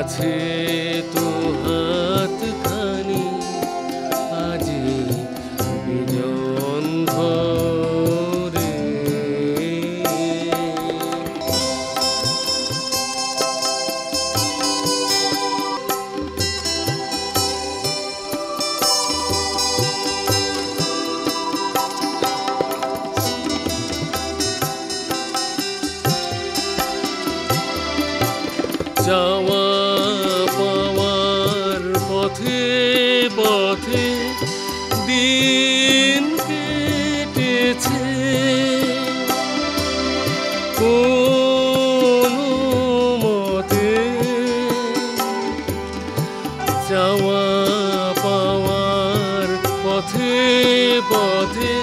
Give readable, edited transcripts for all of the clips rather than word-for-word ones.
আছে তো হাতখানি আজি বিজন ঘরে। যাওয়া পাওয়ার পথে পথে দিন কেটেছে, কোনো মতে যাওয়া পাওয়ার পথে পথে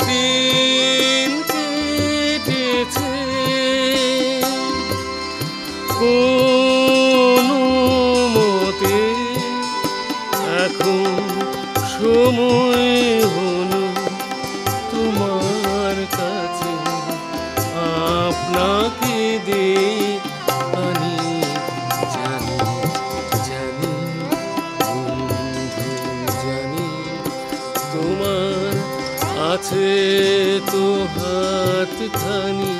দিন কেটেছে, কোনো মতে এখন সময় হলো তোমার কাছে আপনাকে আমি জানি জানি বন্ধু জানি তোমার আছে তো হাতখানি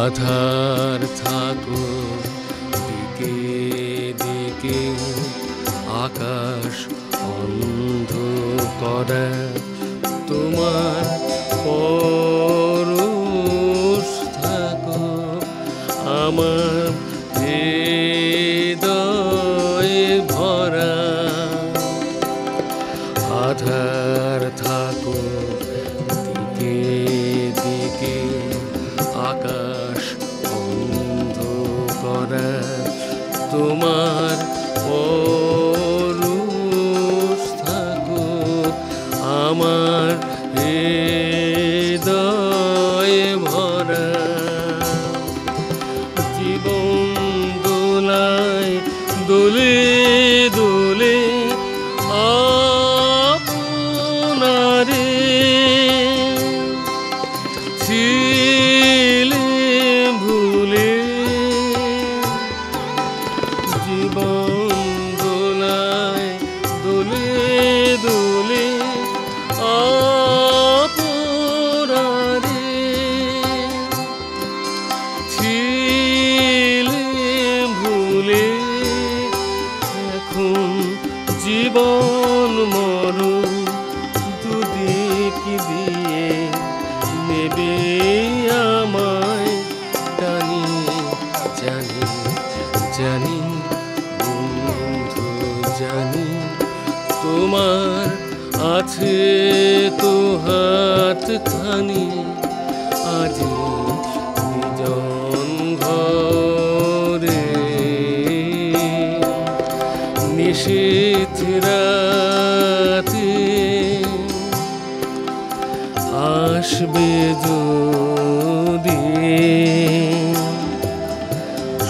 আধার থাকো দিকে দিকে আকাশ অন্ধ করা তোমার পরশ থাকো আমার হৃদয়ে ভরা। আধার থাকো দিকে দিকে আকাশ অন্ধ করা তোমার পরশ থাকো আমার হৃদয়ে ভরা। জীবন দোলায় দোলে দোলে আপনারে ছিলে ভুলে, জীবন দোলায় দোলে দোলে আপনারে ছিলে ভুলে, এখন জীবন মরণ দুদিক দিয়ে নেবে আমায় টানি জানি জানি বন্ধু জানি তোমার আছে তো হাতখানি আজি নিজন ঘরে। নিশীথ রাতে আসবে যদি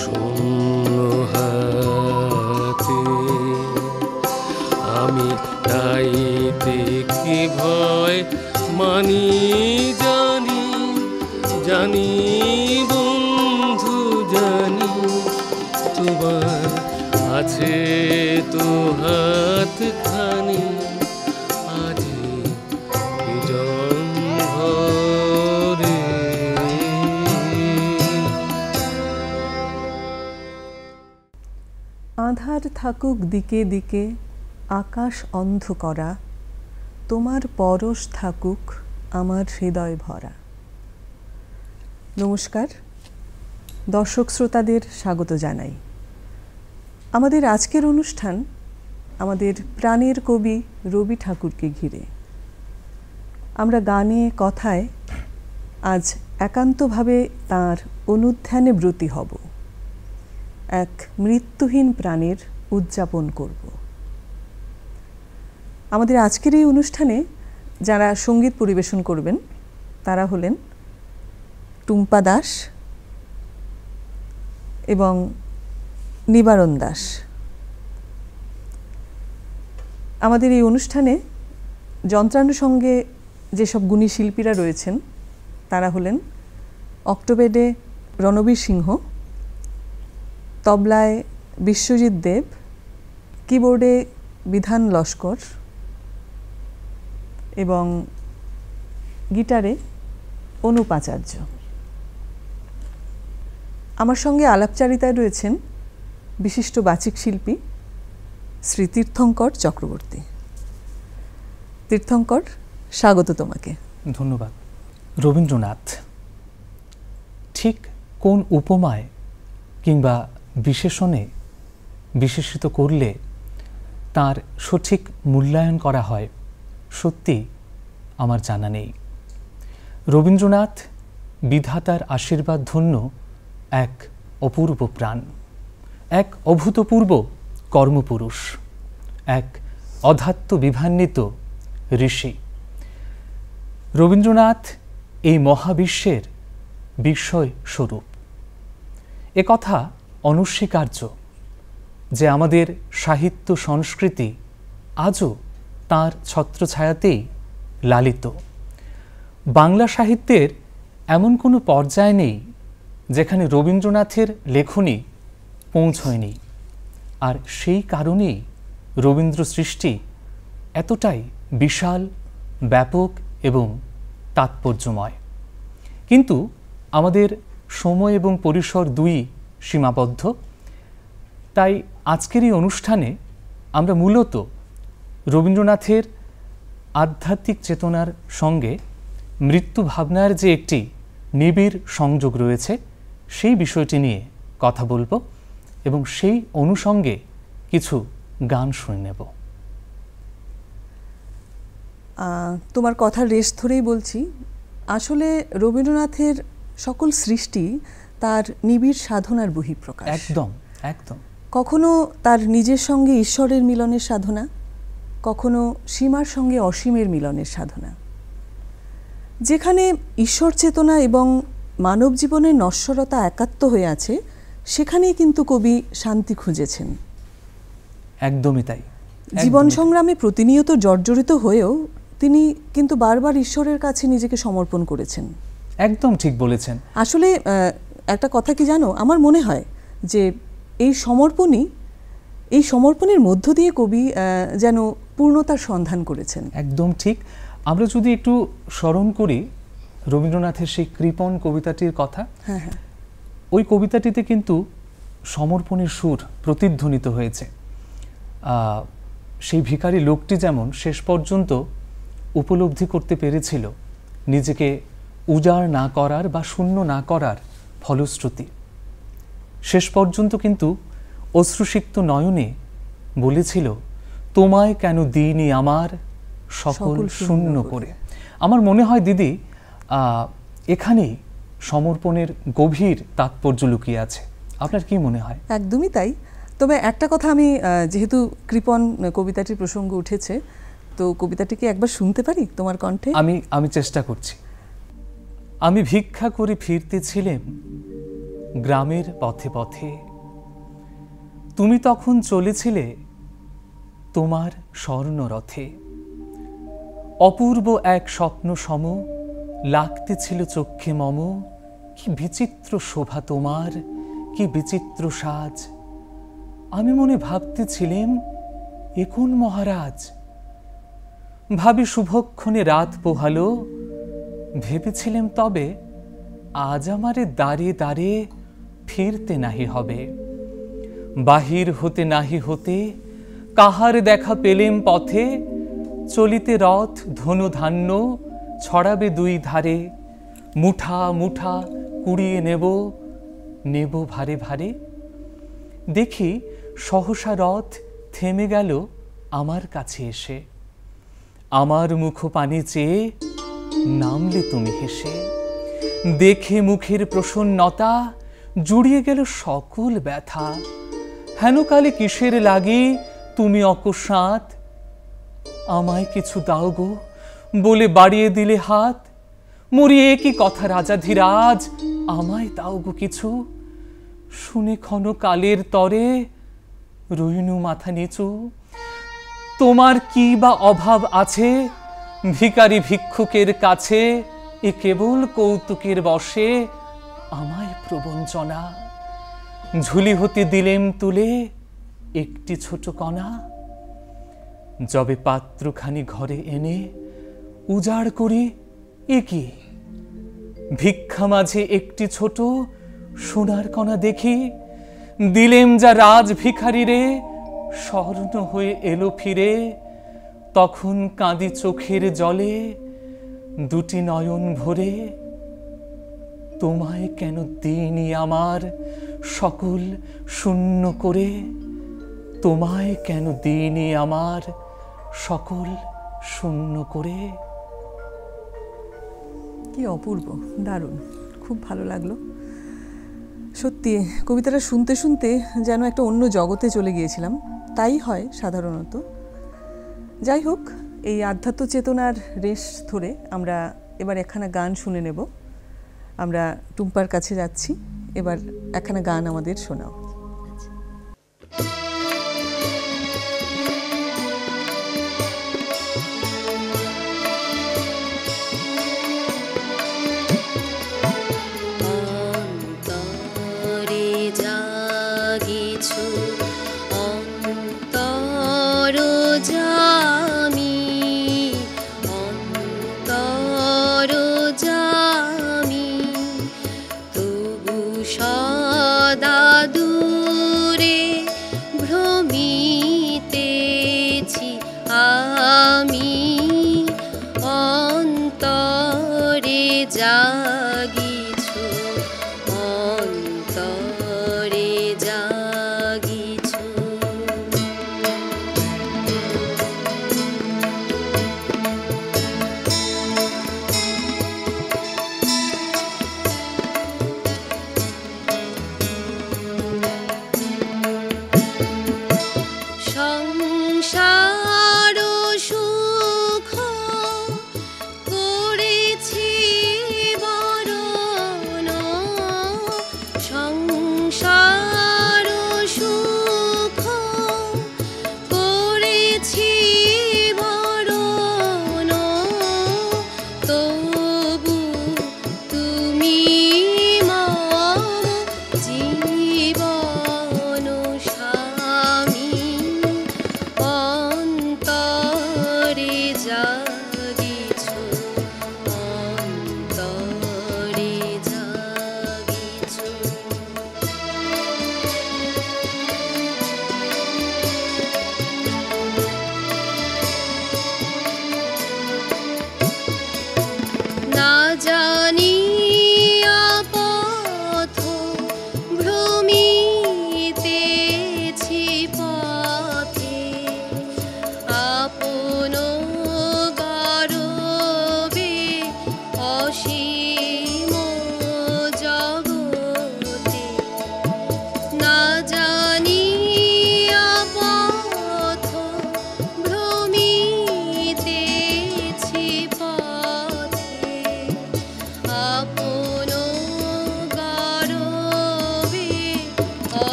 শূন্য হাতে, আমি তাইতে কি ভয় মানি জানি জানি বন্ধু জানি তোমার আছে তো হাতখানি আজি বিজন ঘরে। আধার থাকুক দিকে দিকে আকাশ অন্ধ করা তোমার পরশ থাকুক আমার হৃদয় ভরা। নমস্কার, দর্শক শ্রোতাদের স্বাগত জানাই। আমাদের আজকের অনুষ্ঠান আমাদের প্রাণের কবি রবি ঠাকুরকে ঘিরে। আমরা গানে কথায় আজ একান্তভাবে তাঁর অনুধ্যানে ব্রতী হব, এক মৃত্যুহীন প্রাণের উদযাপন করব। আমাদের আজকের এই অনুষ্ঠানে যারা সঙ্গীত পরিবেশন করবেন তারা হলেন টুম্পা দাস এবং নিবারণ দাস। আমাদের এই অনুষ্ঠানে যন্ত্রানুষঙ্গে যেসব গুণী শিল্পীরা রয়েছেন তারা হলেন অক্টোবেডে রণবীর সিংহ, তবলায় বিশ্বজিৎ দেব, কিবোর্ডে বিধান লস্কর এবং গিটারে অনুপ আচার্য। আমার সঙ্গে আলাপচারিতায় রয়েছেন বিশিষ্ট বাচিক শিল্পী শ্রী তীর্থঙ্কর চক্রবর্তী। তীর্থঙ্কর, স্বাগত তোমাকে। ধন্যবাদ। রবীন্দ্রনাথ ঠিক কোন উপমায় কিংবা বিশেষণে বিশেষিত করলে তার সঠিক মূল্যায়ন করা হয় সত্যি আমার জানা নেই। রবীন্দ্রনাথ বিধাতার আশীর্বাদ ধন্য এক অপূর্ব প্রাণ, এক অভূতপূর্ব কর্মপুরুষ, এক অধাত্ম বিভান্বিত ঋষি। রবীন্দ্রনাথ এই মহাবিশ্বের বিস্ময় স্বরূপ। একথা অনস্বীকার্য যে আমাদের সাহিত্য সংস্কৃতি আজও তাঁর ছত্রছায়াতেই লালিত। বাংলা সাহিত্যের এমন কোনো পর্যায় নেই যেখানে রবীন্দ্রনাথের লেখনী পৌঁছয়নি, আর সেই কারণেই রবীন্দ্র সৃষ্টি এতটাই বিশাল, ব্যাপক এবং তাৎপর্যময়। কিন্তু আমাদের সময় এবং পরিসর দুই সীমাবদ্ধ, তাই আজকের এই অনুষ্ঠানে আমরা মূলত রবীন্দ্রনাথের আধ্যাত্মিক চেতনার সঙ্গে মৃত্যু ভাবনার যে একটি নিবিড় সংযোগ রয়েছে সেই বিষয়টি নিয়ে কথা বলবো এবং সেই অনুষঙ্গে কিছু গান শুনে নেব। তোমার কথার রেশ ধরেই বলছি, আসলে রবীন্দ্রনাথের সকল সৃষ্টি তার নিবিড় সাধনার বহিঃপ্রকাশ। একদম একদম। কখনো তার নিজের সঙ্গে ঈশ্বরের মিলনের সাধনা, কখনো সীমার সঙ্গে অসীমের মিলনের সাধনা। যেখানে ঈশ্বর চেতনা এবং মানব জীবনের নশ্বরতা একাত্ম হয়ে আছে, সেখানেই কিন্তু কবি শান্তি খুঁজেছেন। একদমই তাই। জীবন সংগ্রামে প্রতিনিয়ত জর্জরিত হয়েও তিনি কিন্তু বারবার ঈশ্বরের কাছে নিজেকে সমর্পণ করেছেন। একদম ঠিক বলেছেন। আসলে একটা কথা কি জানো, আমার মনে হয় যে এই সমর্পণের মধ্য দিয়ে কবি যেন পূর্ণতার সন্ধান করেছেন। একদম ঠিক। আমরা যদি একটু স্মরণ করি রবীন্দ্রনাথের সেই কৃপণ কবিতাটির কথা, হ্যাঁ হ্যাঁ, ওই কবিতাটিতে কিন্তু সমর্পণের সুর প্রতিধ্বনিত হয়েছে। সেই ভিখারি লোকটি যেমন শেষ পর্যন্ত উপলব্ধি করতে পেরেছিল নিজেকে উজাড় না করার বা শূন্য না করার ফলশ্রুতি, শেষ পর্যন্ত কিন্তু অশ্রুসিক্ত নয়নে বলেছিল, তোমায় কেন দিইনি আমার সকল শূন্য করে। আমার মনে হয় দিদি এখানেই সমর্পণের গভীর তাৎপর্য লুকিয়ে আছে। আপনার কি মনে হয়? একদমই তাই। তবে একটা কথা আমি, যেহেতু কৃপণ কবিতাটির প্রসঙ্গ উঠেছে, তো কবিতাটিকে একবার শুনতে পারি তোমার কণ্ঠে? আমি চেষ্টা করছি। আমি ভিক্ষা করে ফিরতেছিলাম গ্রামের পথে পথে, তুমি তখন চলেছিলে তোমার স্বর্ণরথে। অপূর্ব এক স্বপ্ন সম লাগতেছিল চক্ষে মম, কি বিচিত্র শোভা তোমার, কি বিচিত্র সাজ। আমি মনে ভাবতেছিলাম এ কোন মহারাজ। ভাবি শুভক্ষণে রাত পোহালো, ভেবেছিলাম তবে আজ আমারে দাঁড়ে দাঁড়ে ফিরতে নাহি হবে। বাহির হতে নাহি হতে কাহার দেখা পেলেম পথে, চলিতে রথ ধনু ধান্য ছড়াবে দুই ধারে। মুঠা মুঠা কুড়িয়ে নেব নেব ভারে ভারে। দেখি সহসা রথ থেমে গেল আমার কাছে এসে। আমার মুখ পানে চেয়ে নামলে তুমি হেসে। দেখে মুখের প্রসন্নতা জুড়িয়ে গেল সকল ব্যথা। হেন কালে কিসের লাগি তুমি অকস্মাৎ, আমায় কিছু দাও গো বলে বাড়িয়ে দিলে হাত। মরিয়ে কি কথা রাজাধিরাজ, আমায় দাও গো কিছু। শুনে ক্ষণ কালের তরে রইনু মাথা নিচু। তোমার কি বা অভাব আছে ভিখারি ভিক্ষুকের কাছে, এ কেবল কৌতুকের বশে আমায় প্রবঞ্চনা। ঝুলি হতে দিলেম তুলে একটি ছোট কণা, যবে পাত্রখানি ঘরে এনে উজাড় করি, এ কি ভিক্ষা মাঝে একটি ছোট সোনার কণা দেখি। দিলেম যা রাজ ভিখারি রে, স্বর্ণ হয়ে এলো ফিরে। তখন কাঁদি চোখের জলে দুটি নয়ন ভরে। তোমায় কেন দিইনি আমার সকল শূন্য করে, তোমায় কেন দিইনি আমার সকল শূন্য করে। কি অপূর্ব, দারুণ, খুব ভালো লাগলো। সত্যি কবিতাটা শুনতে শুনতে যেন একটা অন্য জগতে চলে গিয়েছিলাম, তাই হয় সাধারণত। যাই হোক, এই আধ্যাত্ম চেতনার রেশ ধরে আমরা এবার একখানা গান শুনে নেব। আমরা টুম্পার কাছে যাচ্ছি, এবার একখানা গান আমাদের শোনাও।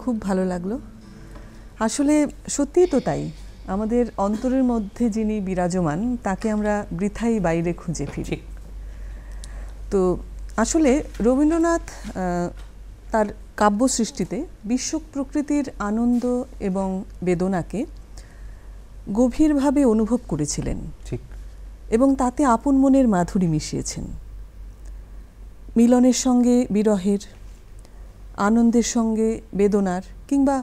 খুব ভালো লাগলো। আসলে সত্যিই তো তাই, আমাদের অন্তরের মধ্যে যিনি বিরাজমান তাকে আমরা বৃথাই বাইরে খুঁজে ফিরি। তো আসলে রবীন্দ্রনাথ তার কাব্য সৃষ্টিতে বিশ্ব প্রকৃতির আনন্দ এবং বেদনাকে গভীরভাবে অনুভব করেছিলেন, ঠিক, এবং তাতে আপন মনের মাধুরী মিশিয়েছেন। মিলনের সঙ্গে বিরহের, আনন্দের সঙ্গে বেদনার, কিংবা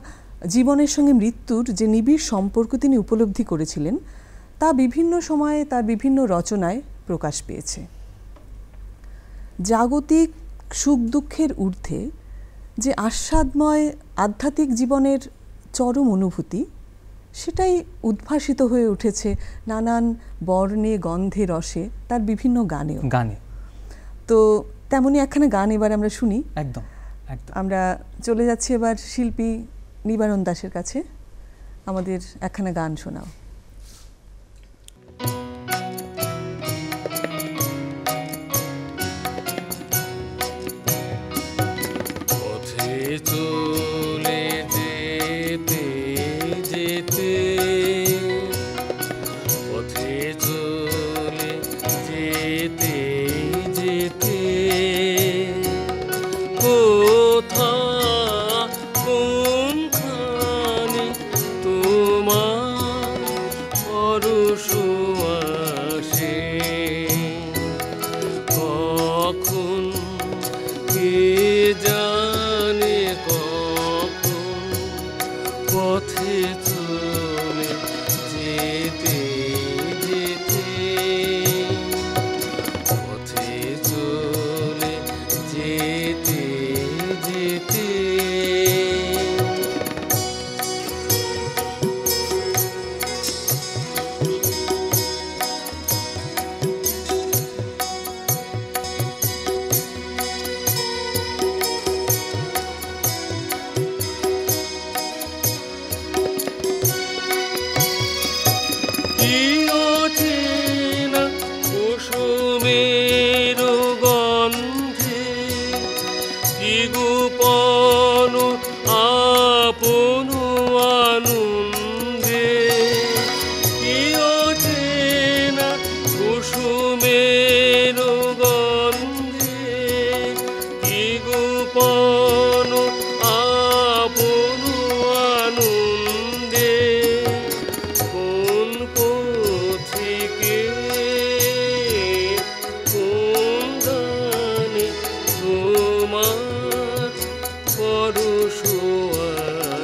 জীবনের সঙ্গে মৃত্যুর যে নিবিড় সম্পর্ক তিনি উপলব্ধি করেছিলেন তা বিভিন্ন সময়ে তার বিভিন্ন রচনায় প্রকাশ পেয়েছে। জাগতিক সুখ দুঃখের ঊর্ধ্বে যে আস্বাদময় আধ্যাত্মিক জীবনের চরম অনুভূতি, সেটাই উদ্ভাসিত হয়ে উঠেছে নানান বর্ণে গন্ধে রসে তার বিভিন্ন গানে। তো তেমনই একখানা গান এবার আমরা শুনি। একদম। আমরা চলে যাচ্ছি এবার শিল্পী নিবারণ দাসের কাছে। আমাদের একখানা গান শোনাও। চলে যেতে যেতে, পথে চলে যেতে যেতে, কোথা কোনখানে তোমার পরশ আসে, কখন কে জানে, কখন পথে চলে যেতে যেতে, পথে চলে যেতে যেতে। কুসুমের গন্ধে কি গোপন আপন আনন্দে, কি অচেনা কুসুমের গন্ধে কি গোপন আপন আনন্দে, কোন পথিকে তোমার পরশ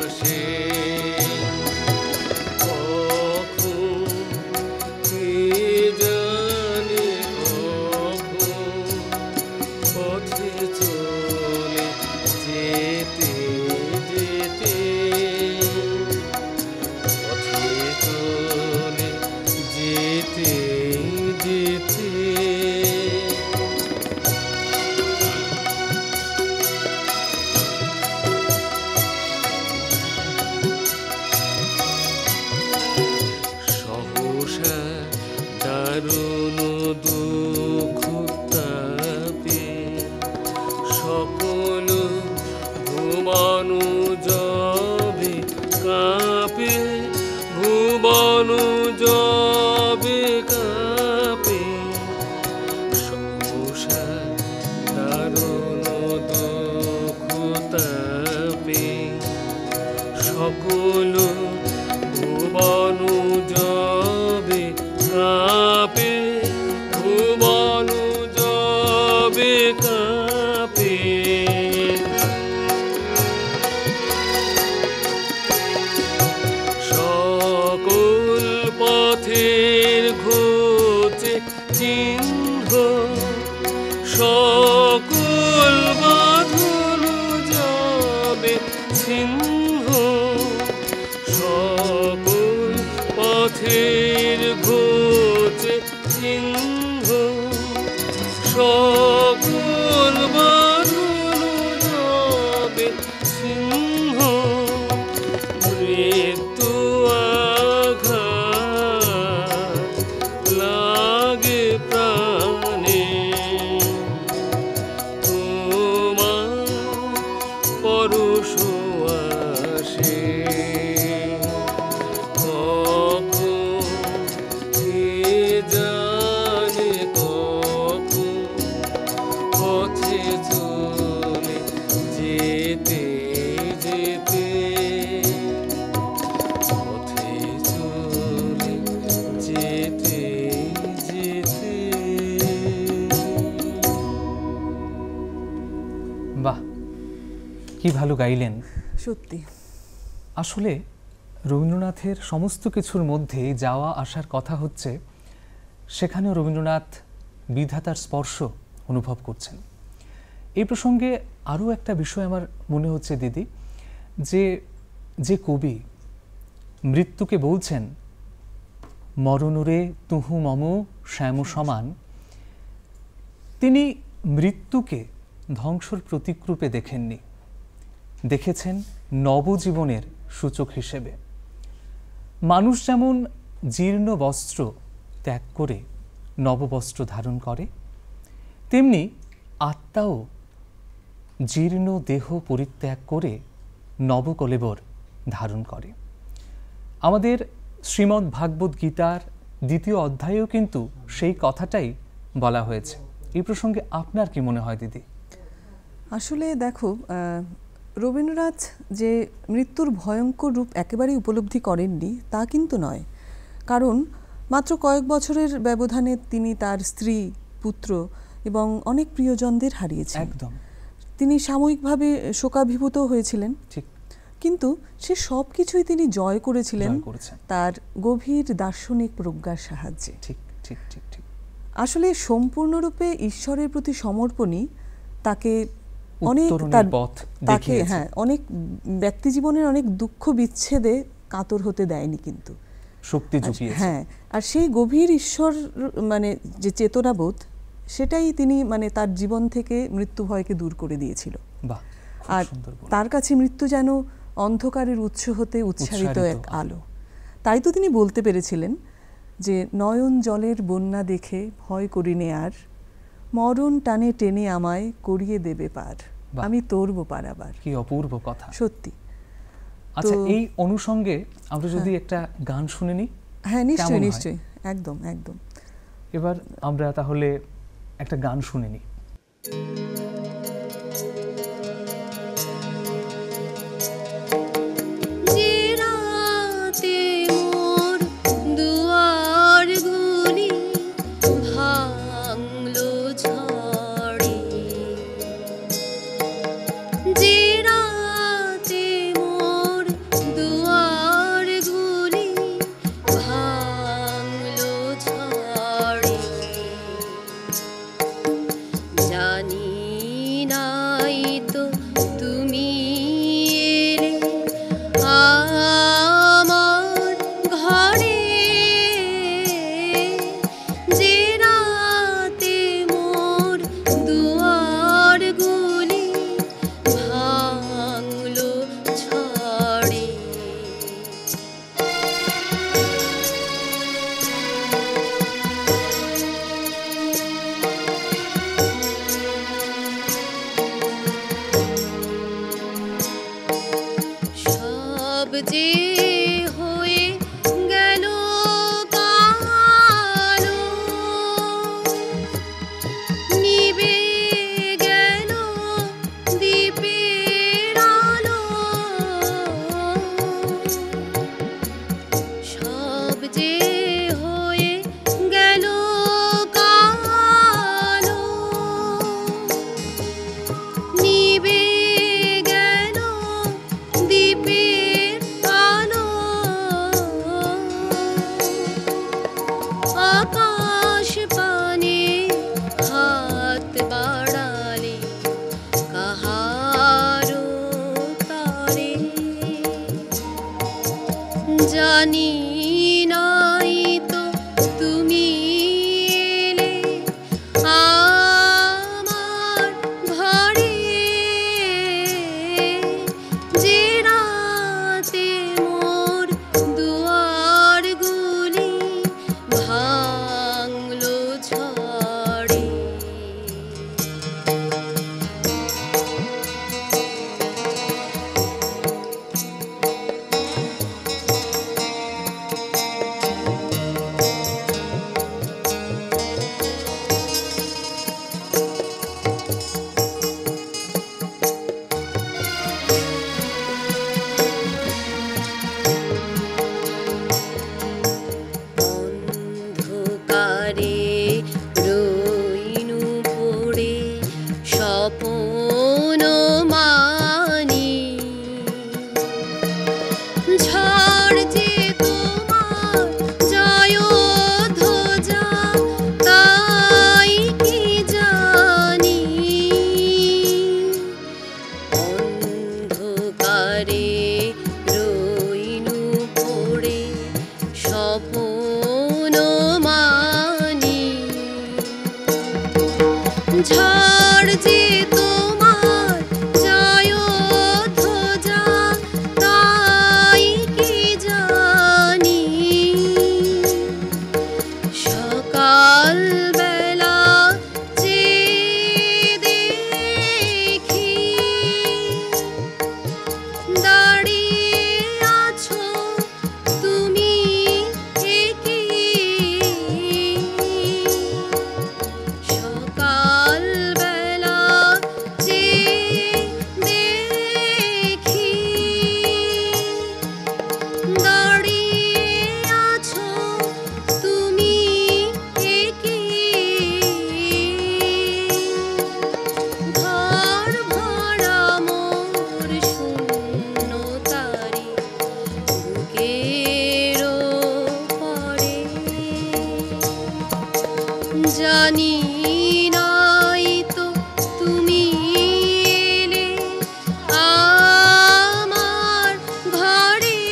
আসে, কখন কে জানে, কখন পথে চলে যেতে যেতে, পথে চলে যেতে যেতে। দারুণ দুঃখ তাপে সকল ভুবন যাবে কাঁপে, ভুবন যাবে কাঁপে, সহসা দারুণ দুঃখ তাপে সকল ভুবন যাবে কাঁপে, ভুবন যাবে কাঁপে। সকল পথের ঘোচে চিহ্ন, সকল বাঁধন যাবে ছিন্ন, সকল পথের ঘোচে চিহ্ন, সকল বাঁধন যাবে ছিন্ন, মৃত্যু আঘাত লাগে প্রাণে, তোমার পরশ কি ভালো গাইলেন। সত্যি আসলে রবীন্দ্রনাথের সমস্ত কিছুর মধ্যে যাওয়া আসার কথা হচ্ছে, সেখানেও রবীন্দ্রনাথ বিধাতার স্পর্শ অনুভব করছেন। এই প্রসঙ্গে আরও একটা বিষয় আমার মনে হচ্ছে দিদি, যে কবি মৃত্যুকে বলছেন মরণরে তুহু মম শ্যাম সমান, তিনি মৃত্যুকে ধ্বংসর প্রতীকরূপে দেখেননি, দেখেছেন নবজীবনের সূচক হিসেবে। মানুষ যেমন জীর্ণ বস্ত্র ত্যাগ করে নববস্ত্র ধারণ করে, তেমনি আত্মাও জীর্ণ দেহ পরিত্যাগ করে নবকলেবর ধারণ করে। আমাদের শ্রীমদ্ ভাগবত গীতার 2য় অধ্যায়েও কিন্তু সেই কথাটাই বলা হয়েছে। এই প্রসঙ্গে আপনার কি মনে হয় দিদি? আসলে দেখো, রবীন্দ্রনাথ যে মৃত্যুর ভয়ঙ্কর রূপ একেবারেই উপলব্ধি করেননি তা কিন্তু নয়, কারণ মাত্র কয়েক বছরের ব্যবধানে তিনি তার স্ত্রী, পুত্র এবং অনেক প্রিয়জনদের হারিয়েছেন। একদম। তিনি সাময়িকভাবে শোকাভিভূত হয়েছিলেন, ঠিক, কিন্তু সে সব কিছুই তিনি জয় করেছিলেন তার গভীর দার্শনিক প্রজ্ঞার সাহায্যে। ঠিক ঠিক ঠিক ঠিক। আসলে সম্পূর্ণরূপে ঈশ্বরের প্রতি সমর্পণই তাকে অনেক অনেক ব্যক্তি জীবনের অনেক দুঃখ বিচ্ছেদে কাতর হতে দেয়নি, কিন্তু শক্তি জুগিয়েছে। হ্যাঁ, আর সেই গভীর ঈশ্বর মানে যে চেতনাবোধ, সেটাই তিনি মানে তার জীবন থেকে মৃত্যু ভয়কে দূর করে দিয়েছিল। আর তার কাছে মৃত্যু যেন অন্ধকারের উৎস হতে উচ্চারিত এক আলো। তাই তো তিনি বলতে পেরেছিলেন যে নয়ন জলের বন্যা দেখে ভয় করিনে আর, মরণ টানে টেনে আমায় করিয়ে দেবে পার, আমি তরব পারাবার। কি অপূর্ব কথা, সত্যি। আচ্ছা, এই অনুষঙ্গে আমরা যদি একটা গান শুনে নিই। হ্যাঁ, নিশ্চয়ই নিশ্চয়ই, একদম একদম। এবার আমরা তাহলে একটা গান শুনে নিই। জানি না জানি নাই তো তুমি এলে আমার ঘরে,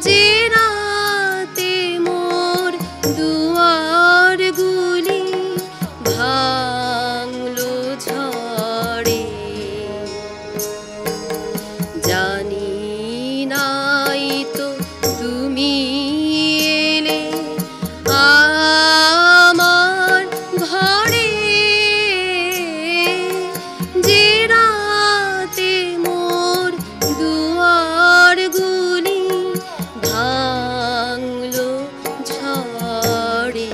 যে রাতে মোর দুয়ারগুলি ভাঙলো ঝড়ে। জানি নাই তো তুমি এলে আমার ঘরে, যে রাতে মোর দুয়ারগুলি ভাঙলো ঝড়ে।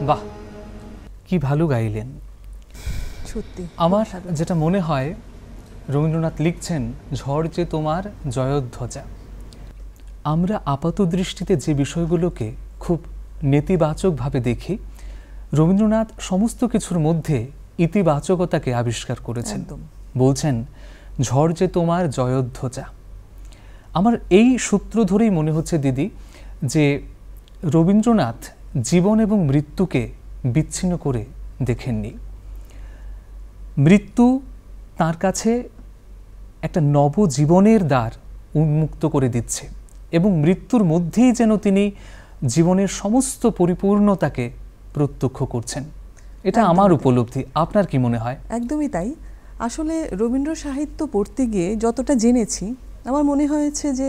বাহ, কি ভালো গাইলেন। সত্যি আমার যেটা মনে হয় রবীন্দ্রনাথ লিখছেন ঝড় যে তোমার জয়ধ্বজা। আমরা আপাত দৃষ্টিতে যে বিষয়গুলোকে খুব নেতিবাচকভাবে দেখি, রবীন্দ্রনাথ সমস্ত কিছুর মধ্যে ইতিবাচকতাকে আবিষ্কার করেছেন। একদম। বলছেন ঝড় যে তোমার জয়ধ্বজা। আমার এই সূত্র ধরেই মনে হচ্ছে দিদি যে রবীন্দ্রনাথ জীবন এবং মৃত্যুকে বিচ্ছিন্ন করে দেখেননি। মৃত্যু তার কাছে একটা নবজীবনের দ্বার উন্মুক্ত করে দিচ্ছে এবং মৃত্যুর মধ্যেই যেন তিনি জীবনের সমস্ত পরিপূর্ণতাকে প্রত্যক্ষ করছেন। এটা আমার উপলব্ধি। আপনার কি মনে হয়? একদমই তাই। আসলে রবীন্দ্র সাহিত্য পড়তে গিয়ে যতটা জেনেছি, আমার মনে হয়েছে যে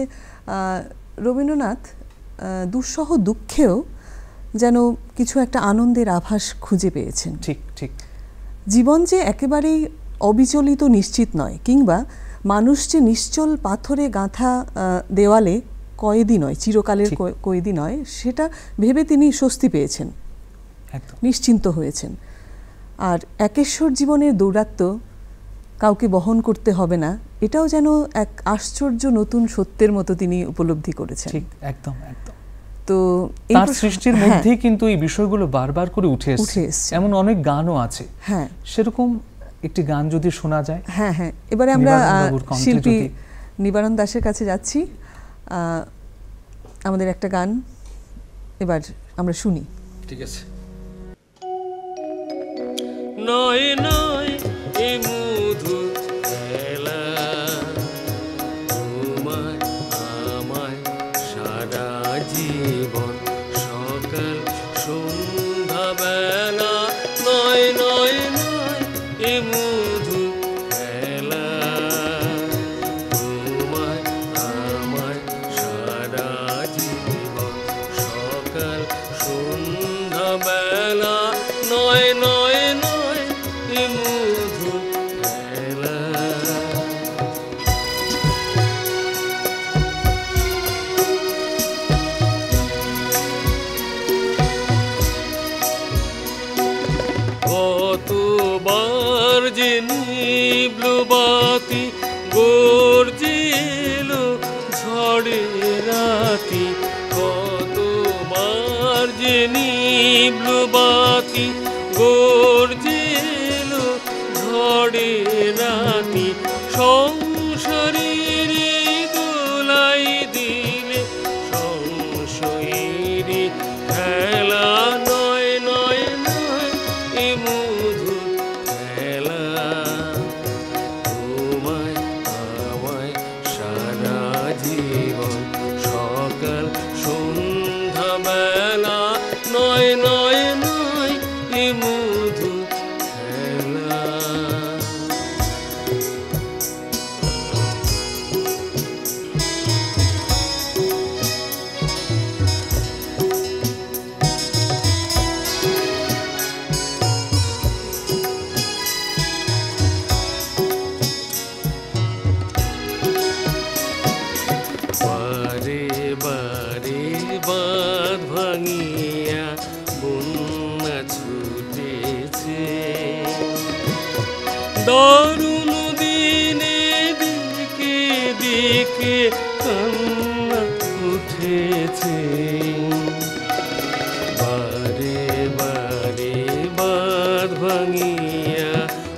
রবীন্দ্রনাথ দুঃসহ দুঃখেও যেন কিছু একটা আনন্দের আভাস খুঁজে পেয়েছেন। ঠিক ঠিক। জীবন যে একেবারেই অবিচলিত নিশ্চিত নয়, কিংবা মানুষ যে নিশ্চল পাথরে গাঁথা দেওয়ালে কয়েদি নয়, চিরকালের কয়েদি নয়, সেটা ভেবে তিনি স্বস্তি পেয়েছেন, নিশ্চিন্ত হয়েছেন। আর একেশ্বর জীবনের দৌরাত্ম্য কাউকে বহন করতে হবে না, এটাও যেন এক আশ্চর্য নতুন সত্যের মতো তিনি উপলব্ধি করেছেন। ঠিক, একদম একদম। তো তার সৃষ্টির মধ্যেই কিন্তু এই বিষয়গুলো বারবার করে উঠে এসেছে। এমন অনেক গানও আছে। হ্যাঁ, সেরকম একটি গান যদি শোনা যায়। হ্যাঁ হ্যাঁ, এবারে আমরা শিল্পী নিবারণ দাসের কাছে যাচ্ছি। আমাদের একটা গান এবার আমরা শুনি। ঠিক আছে। নয় নয় এ মধু খেলা, তোমায় আমায় সারা জীবন সকাল সন্ধ্যা বেলা। নয় নয় নয় এ মধু খেলা, তোমায় আমায় সারা জীবন সকাল সন্ধ্যা বেলা। নয় নয় নয় এ মধু খেলা। কতবার যে নিভল বাতি, গর্জে এলো ঝড়ে রাতি। কতবার যে নিভল বাতি, গর্জে এলো ঝড়ে রাতি। সংসারের দোলাই দিলে সংশয়ের খেলা। নয় নয় নয় এ মধু খেলা, তোমায় আমায় সারা জীবন সকাল সন্ধ্যা বেলা। নয় নয় নয় এ মধু খেলা। বারে বারে বাঁধ ভাঙিয়া বন্যা ছুটেছে, দারুণ দিনে দিকে দিকে কান্না উঠেছে। বারে বারে বাঁধ ভাঙিয়া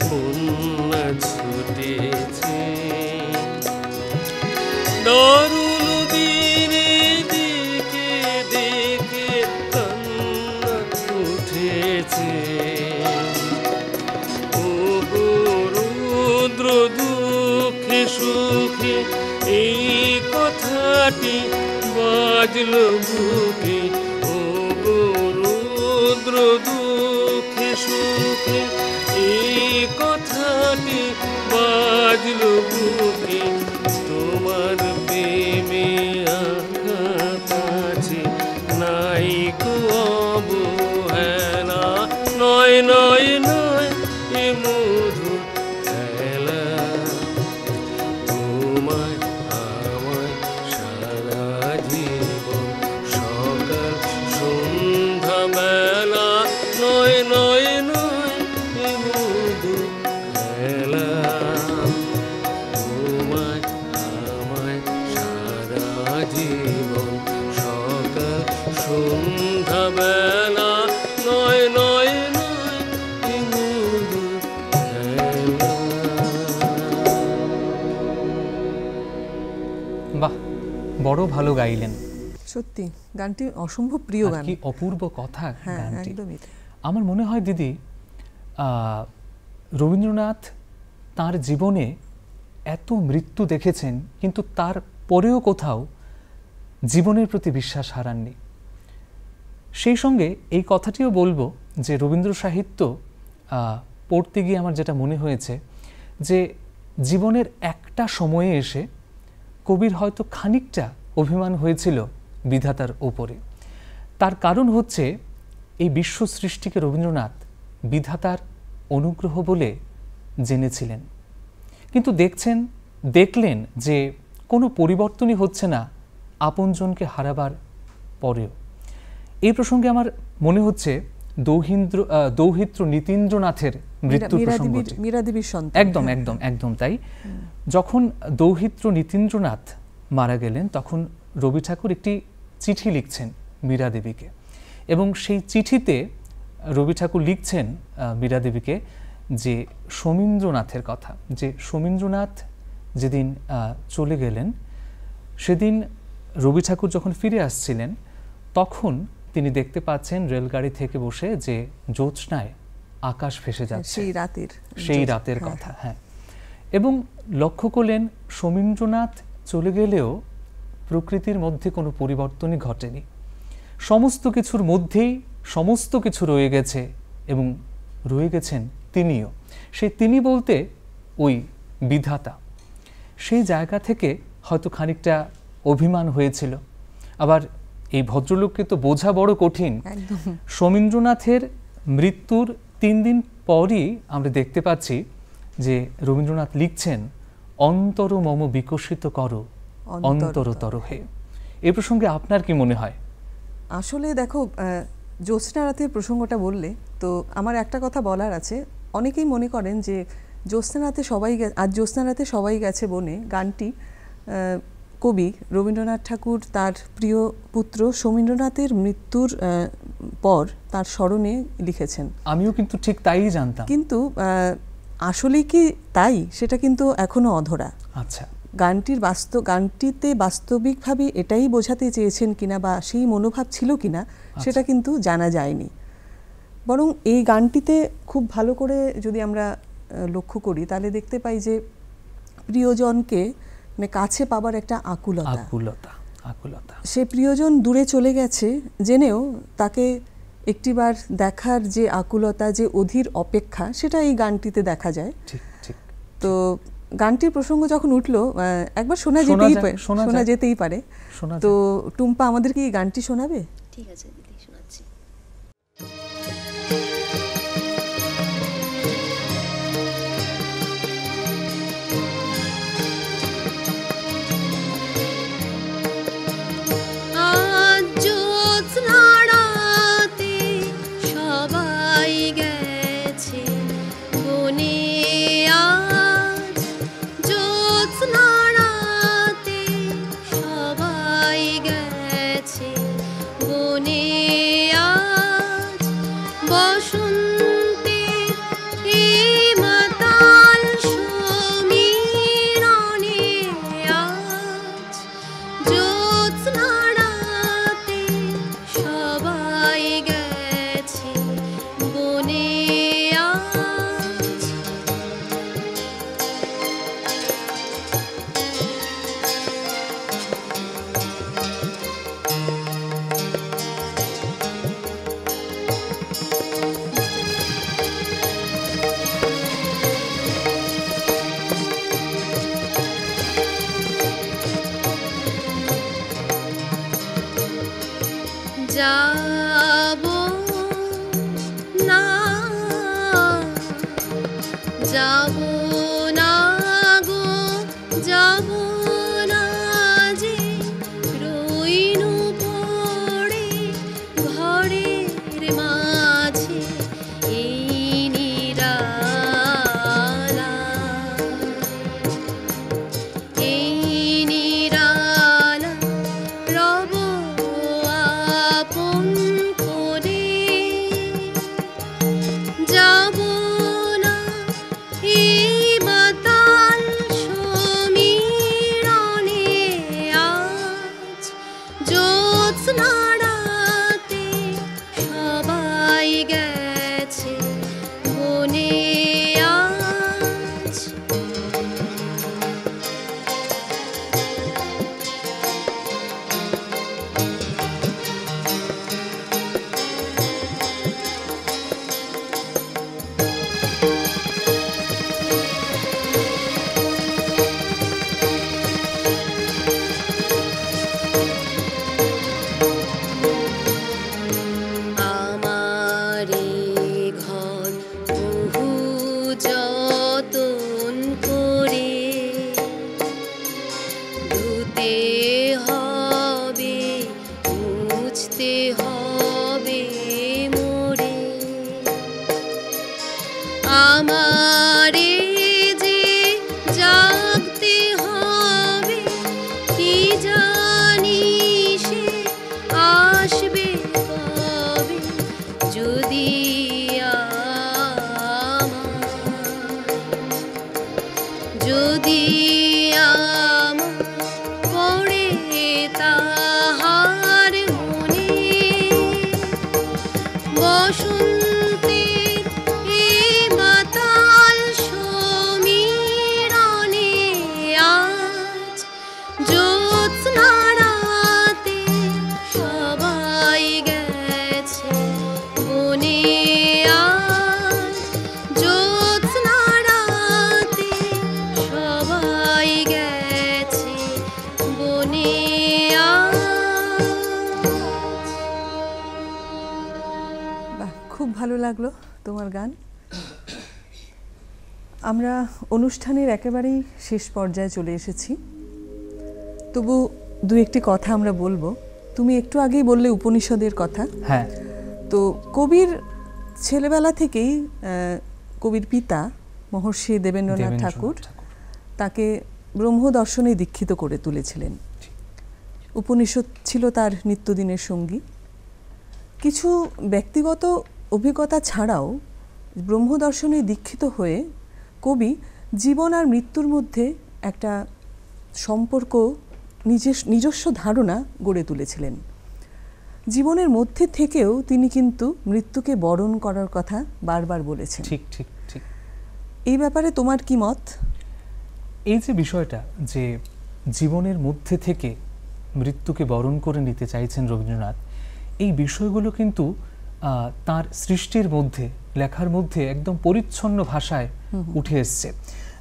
বন্যা ছুটেছে, দারুণ দিনে সুখে এই কথাটি বাজলো বুকে, ও গো রুদ্র দুঃখে সুখে এই কথাটি বাজলো বুকে। তোমার প্রেমে আঘাত আছে, নাই গো অবহেলা, নয় নয় নয় এ মধুর খেলা। তোমায় আমায় সারা জীবন সকাল সন্ধ্যা বেলা, নয় নয় নয় এ মধুর খেলা। তোমায় আমায় সারা জীবন সকাল সন্ধ্যা বেলা, নয় নয় নয় এ মধুর খেলা। বাহ, বড় ভালো গাইলেন। সত্যি গানটি অসম্ভব প্রিয় আর গান। কি অপূর্ব কথা হ্যাঁ, গানটি। একদমই তাই। আমার মনে হয় দিদি, রবীন্দ্রনাথ তার জীবনে এত মৃত্যু দেখেছেন, কিন্তু তার পরেও কোথাও জীবনের প্রতি বিশ্বাস হারাননি। সেই সঙ্গে এই কথাটিও বলবো যে রবীন্দ্র সাহিত্য পড়তে গিয়ে আমার যেটা মনে হয়েছে যে জীবনের একটা সময়ে এসে কবির হয়তো খানিকটা অভিমান হয়েছিল বিধাতার ওপরে। তার কারণ হচ্ছে এই বিশ্ব সৃষ্টিকে রবীন্দ্রনাথ বিধাতার অনুগ্রহ বলে জেনেছিলেন, কিন্তু দেখলেন যে কোনো পরিবর্তনই হচ্ছে না আপনজনকে হারাবার পরেও। এই প্রসঙ্গে আমার মনে হচ্ছে দৌহিত্র নীতীন্দ্রনাথের মৃত্যুর প্রসঙ্গটি। মীরা দেবীর সন্তান। একদম একদম একদম তাই। যখন দৌহিত্র নীতীন্দ্রনাথ মারা গেলেন, তখন রবি ঠাকুর একটি চিঠি লিখছেন মীরা দেবীকে, এবং সেই চিঠিতে রবি ঠাকুর লিখছেন মীরা দেবীকে যে সোমীন্দ্রনাথের কথা, যে সোমীন্দ্রনাথ যেদিন চলে গেলেন, সেদিন রবি ঠাকুর যখন ফিরে আসছিলেন, তখন তিনি দেখতে পাচ্ছেন রেলগাড়ি থেকে বসে যে জ্যোৎস্নায় আকাশ ভেসে যাচ্ছে, সেই রাতের কথা। হ্যাঁ, এবং লক্ষ্য করলেন সোমীন্দ্রনাথ চলে গেলেও প্রকৃতির মধ্যে কোনো পরিবর্তনই ঘটেনি, সমস্ত কিছুর মধ্যেই সমস্ত কিছু রয়ে গেছে, এবং রয়ে গেছেন তিনিও। সেই তিনি বলতে ওই বিধাতা। সেই জায়গা থেকে হয়তো খানিকটা অভিমান হয়েছিল। আবার এই ভদ্রলোককে তো বোঝা বড় কঠিন। সোমীন্দ্রনাথের মৃত্যুর 3 দিন পরই আমরা দেখতে পাচ্ছি যে রবীন্দ্রনাথ লিখছেন, অন্তর মম বিকশিত করো অন্তরতর হে। এই প্রসঙ্গে আপনার কি মনে হয়? আসলে দেখো, জ্যোৎস্না রাতের প্রসঙ্গটা বললে তো আমার একটা কথা বলার আছে। অনেকেই মনে করেন যে জ্যোৎস্না রাতে সবাই গেছে বনে গানটি কবি রবীন্দ্রনাথ ঠাকুর তার প্রিয় পুত্র সোমেন্দ্রনাথের মৃত্যুর পর তার স্মরণে লিখেছেন। আমিও কিন্তু ঠিক তাই জানতাম, কিন্তু আসলে কি তাই সেটা কিন্তু এখনো অধরা। আচ্ছা, গানটিতে বাস্তবিকভাবে এটাই বোঝাতে চেয়েছেন কিনা বা সেই মনোভাব ছিল কিনা সেটা কিন্তু জানা যায়নি। বরং এই গানটিতে খুব ভালো করে যদি আমরা লক্ষ্য করি তাহলে দেখতে পাই যে প্রিয়জনকে মানে কাছে পাবার একটা আকুলতা। সে প্রিয়জন দূরে চলে গেছে জেনেও তাকে একটিবার দেখার যে আকুলতা, যে অধীর অপেক্ষা, সেটা এই গানটিতে দেখা যায়। তো গানটির প্রসঙ্গ যখন উঠলো, একবার শোনা যেতেই পারে। তো টুম্পা আমাদেরকে এই গানটি শোনাবে? ঠিক আছে দিদি, শোনাচ্ছি। বনে যাব না, যাব না গো, যাব না যে, রইনু পড়ে ঘরের মাঝে এই নিরালা রব আপন করে। যাব না এই বাতাল সমীরণে আজ, জ্যোৎস্না রাতে সবাই গেছে বনে আজ। আমারে ঘর বহু যতন করে ধুতে হবে, মুছতে হবে মোরে। আমারে যে জাগতে হবে, কি জানি সে আসবে কবে, যদি যদি আমার পড়ে তাহার মনে, বসন্তের এই বাতাল সমীরণে আজ, জ্যোৎস্না রাতে সবাই গেছে বনে আজ, জ্যোৎস্না রাতে সবাই গেছে বনে আজ। বাহ, খুব ভালো লাগলো তোমার গান। আমরা অনুষ্ঠানের একেবারেই শেষ পর্যায়ে চলে এসেছি, তবু দু একটি কথা আমরা বলবো। তুমি একটু আগেই বললে উপনিষদের কথা। হ্যাঁ, তো কবির ছেলেবেলা থেকেই কবির পিতা মহর্ষি দেবেন্দ্রনাথ ঠাকুর তাকে ব্রহ্মদর্শনে দীক্ষিত করে তুলেছিলেন। উপনিষদ ছিল তার নিত্যদিনের সঙ্গী। কিছু ব্যক্তিগত অভিজ্ঞতা ছাড়াও ব্রহ্মদর্শনে দীক্ষিত হয়ে কবি জীবন আর মৃত্যুর মধ্যে একটা সম্পর্ক, নিজস্ব ধারণা গড়ে তুলেছিলেন। জীবনের মধ্যে থেকেও তিনি কিন্তু মৃত্যুকে বরণ করার কথা বারবার বলেছেন। ঠিক ঠিক ঠিক। এই ব্যাপারে তোমার কি মত? এই যে বিষয়টা, যে জীবনের মধ্যে থেকে মৃত্যুকে বরণ করে নিতে চাইছেন রবীন্দ্রনাথ, এই বিষয়গুলো কিন্তু তার সৃষ্টির মধ্যে, লেখার মধ্যে একদম পরিচ্ছন্ন ভাষায় উঠে এসছে।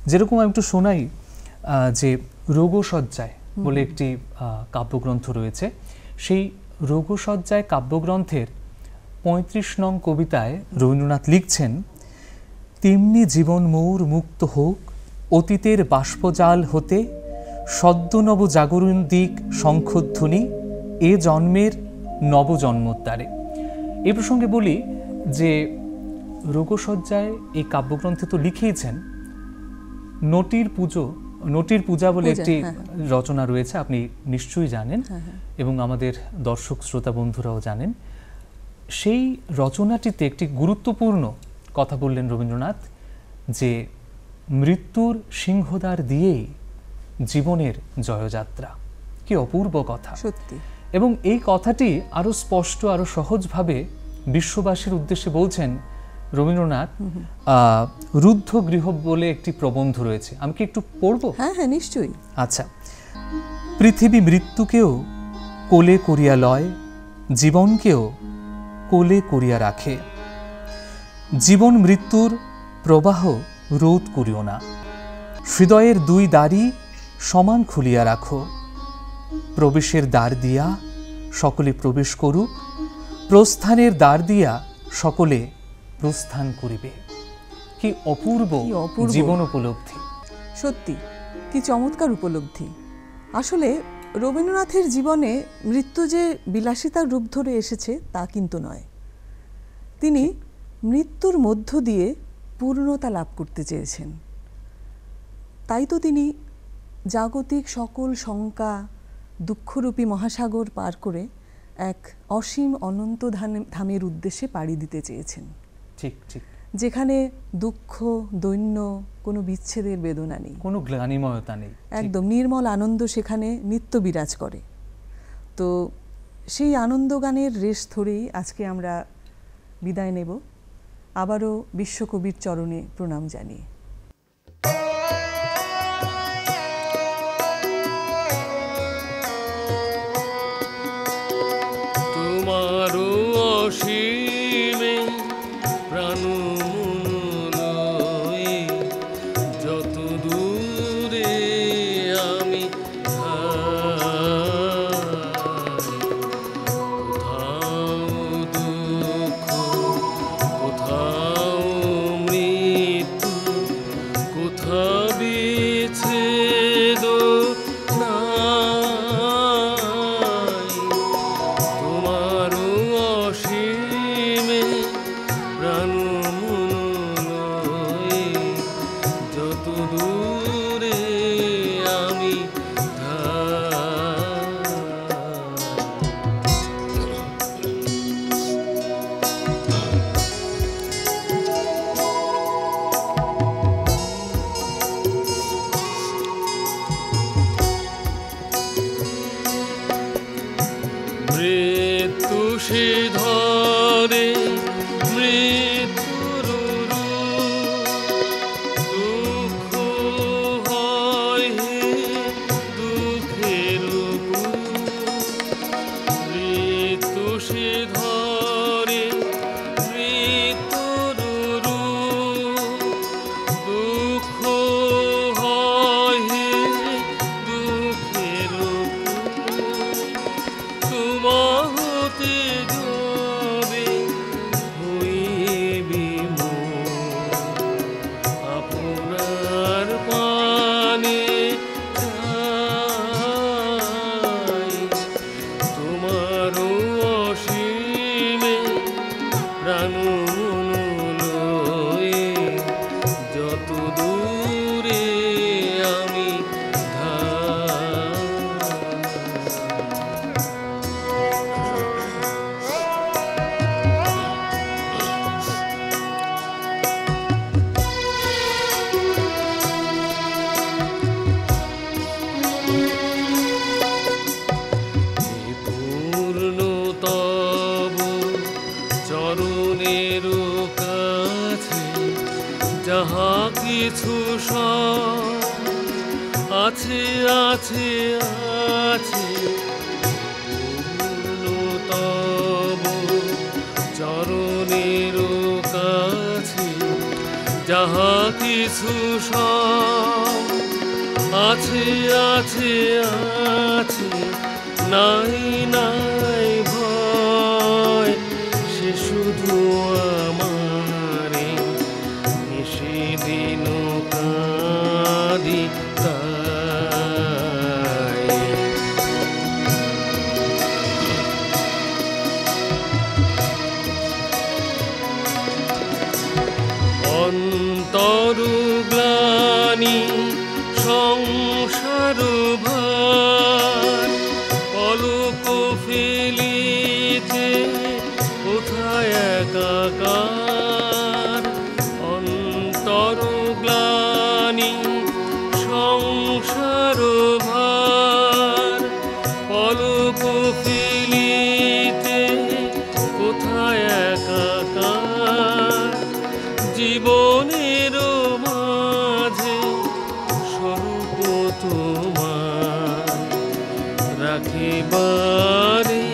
যেরকম আমি একটু শোনাই, যে রোগশয্যায় বলে একটি কাব্যগ্রন্থ রয়েছে, সেই রোগশয্যায় কাব্যগ্রন্থের ৩৫ নং কবিতায় রবীন্দ্রনাথ লিখছেন, তেমনি জীবন মোর মুক্ত হোক অতীতের বাষ্পজাল হতে, সদ্য নব জাগরণ দিক শঙ্খধ্বনি এ জন্মের নবজন্মোদ্দারে। এ প্রসঙ্গে বলি যে রোগশয্যায় এই কাব্যগ্রন্থে তো লিখেইছেন, নটির পূজা বলে একটি রচনা রয়েছে, আপনি নিশ্চয়ই জানেন এবং আমাদের দর্শক শ্রোতা বন্ধুরাও জানেন। সেই রচনাটিতে একটি গুরুত্বপূর্ণ কথা বললেন রবীন্দ্রনাথ, যে মৃত্যুর সিংহদ্বার দিয়েই জীবনের জয়যাত্রা। কি অপূর্ব কথা! সত্যি। এবং এই কথাটি আরো স্পষ্ট, আরো সহজভাবে বিশ্ববাসীর উদ্দেশ্যে বলছেন রবীন্দ্রনাথ। রুদ্ধ গৃহ বলে একটি প্রবন্ধ রয়েছে, আমি কি একটু পড়বো? হ্যাঁ হ্যাঁ, নিশ্চয়ই। আচ্ছা। পৃথিবী মৃত্যুকেও কোলে করিয়া লয়, জীবনকেও কোলে করিয়া রাখে। জীবন মৃত্যুর প্রবাহ রোধ করিও না, হৃদয়ের দুই দ্বারই সমান খুলিয়া রাখো। প্রবেশের দ্বার দিয়া সকলে প্রবেশ করুক, প্রস্থানের দ্বার দিয়া সকলে প্রস্থান করিবে। কি অপূর্ব কি অপূর্ব। জীবন উপলব্ধি। সত্যি কি চমৎকার উপলব্ধি। আসলে রবীন্দ্রনাথের জীবনে মৃত্যু যে বিলাসিতার রূপ ধরে এসেছে তা কিন্তু নয়। তিনি মৃত্যুর মধ্য দিয়ে পূর্ণতা লাভ করতে চেয়েছেন। তাই তো তিনি জাগতিক সকল শঙ্কা দুঃখরূপী মহাসাগর পার করে এক অসীম অনন্ত ধামের উদ্দেশ্যে পাড়ি দিতে চেয়েছেন, ঠিক ঠিক, যেখানে দুঃখ দৈন্য কোনো বিচ্ছেদের বেদনা নেই, কোনো গ্লানিময়তা নেই, একদম নির্মল আনন্দ সেখানে নিত্য বিরাজ করে। তো সেই আনন্দগানের রেশ ধরেই আজকে আমরা বিদায় নেব, আবারও বিশ্বকবির চরণে প্রণাম জানিয়ে। তোমারও অসীমে প্রাণ লয়ে যত দূরে আমি কোথাও দুঃখ কোথাও মৃত্যু কোথা বিচ্ছেদ নাই, তোমারও অসীমে প্রাণ লয়ে যত দূরে আমি মৃত্যু সে ধরে মৃত্যুর দুঃখ হয় দুঃখের মৃত্যু সে ধরে মৃত্যুর দুঃখ হয় দুঃখের তোমাহতে যাবে হইবি আপনার পানে চাই, তোমারও অসীমে প্রাণ লয়ে যত দূরে আমি পূর্ণ তব চরণের কাছে যাহা কিছু সব আছে আছে আছে, পূর্ণ তব চরণের কাছে যাহা কিছু সব আছে আছে আছে, নাই নাই ভয় সে শুধু আমারে সেদিন কাঁদি তাই। অন্তর গ্লানি সংসার ভার পলক ফেলিতে কোথায় একাকার, অন্তর গ্লানি সংসার ভার পলক ফেলিতে কোথায় একাকার, জীবনের মাঝে স্বরূপ তোমার রাখিবারে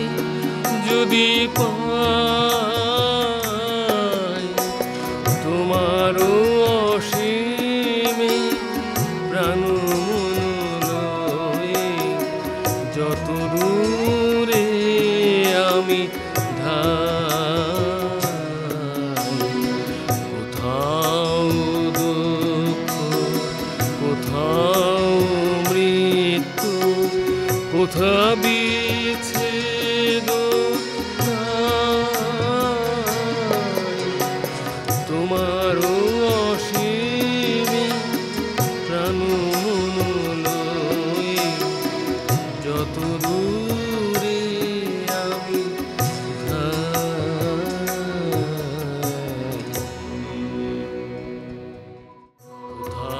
যদি পাই, তোমারও অসীমে প্রাণ লয়ে যত দূরে আমি কোথা বিচ্ছেদ নাই, তোমারও অসীমে প্রাণ মন লয়ে যত দূরে আমি ধাই। কোথা